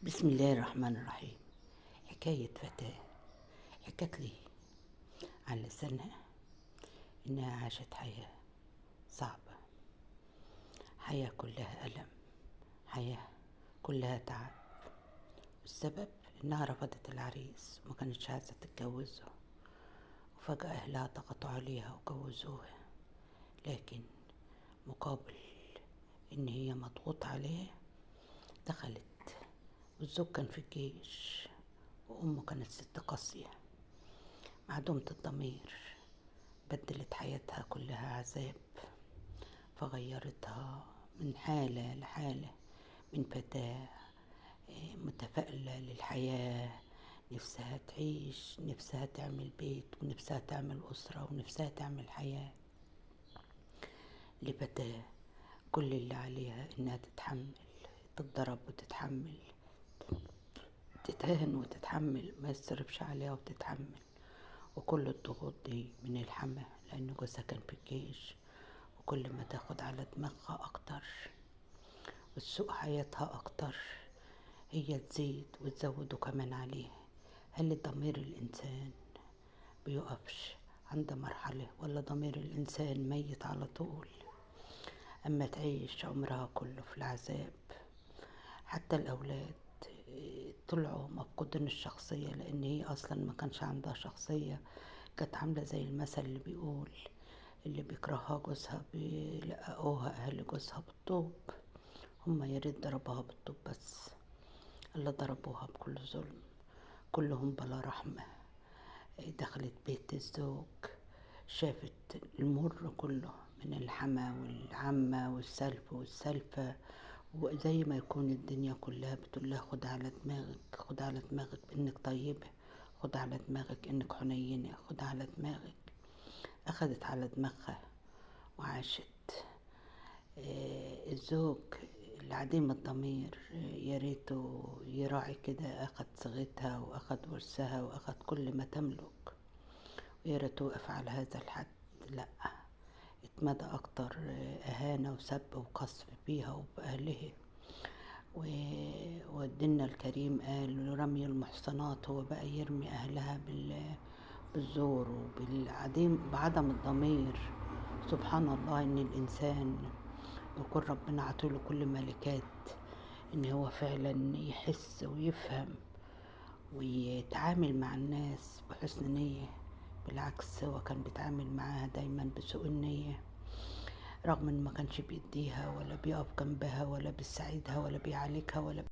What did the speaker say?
بسم الله الرحمن الرحيم. حكاية فتاة حكت لي عن لسانها إنها عاشت حياة صعبة، حياة كلها ألم، حياة كلها تعب، والسبب إنها رفضت العريس وما كانتش عايزة تتجوزه، وفجأة أهلها ضغطوا عليها وجوزوها، لكن مقابل إن هي مضغوط عليه دخلت، والزوج كان في الجيش وأمه كانت ست قاسية معدومة الضمير، بدلت حياتها كلها عذاب، فغيرتها من حالة لحالة، من فتاة متفائلة للحياة، نفسها تعيش، نفسها تعمل بيت، ونفسها تعمل أسرة، ونفسها تعمل حياة، لفتاة كل اللي عليها إنها تتحمل، تتضرب وتتحمل، تتهان وتتحمل، ما يصرفش عليها وتتحمل، وكل الضغوط دي من الحما، لأن جوزها كان في الجيش، وكل ما تاخد على دماغها أكتر وتسوق حياتها أكتر هي تزيد وتزوده كمان عليها. هل ضمير الإنسان بيقفش عند مرحلة، ولا ضمير الإنسان ميت على طول؟ أما تعيش عمرها كله في العذاب. حتى الأولاد طلعوا مفقودين الشخصية، لأن هي أصلا ما كانش عندها شخصية، كانت عاملة زي المثل اللي بيقول اللي بيكرهها جوزها بيلقوها أهل جوزها بالطوب. هما يا ريت ضربوها بالطوب بس، اللي ضربوها بكل ظلم، كلهم بلا رحمة. دخلت بيت الزوج شافت المر كله من الحما والعمة والسلف والسلفة، وزي ما يكون الدنيا كلها بتقول لها خد على دماغك، خد على دماغك انك طيبة، خد على دماغك انك حنينة، خد على دماغك. اخدت على دماغها وعاشت. الزوج العديم الضمير يا ريته يراعي كده، اخد صيغتها واخد ورثها واخد كل ما تملك، ويا ريته وقف على هذا الحد، لا اتمدى اكتر اهانة وسب وقصف بيها وبأهلها. وديننا الكريم قال رمي المحصنات، هو بقى يرمي أهلها بالزور بعدم الضمير. سبحان الله إن الإنسان يكون ربنا عطوله كل ملكات، إن هو فعلا يحس ويفهم ويتعامل مع الناس بحسن نية، بالعكس هو كان بيتعامل معاها دايما بسوء النية، رغم إن ما كانش بيديها ولا بيقف جنبها ولا بيساعدها ولا بيعالجها ولا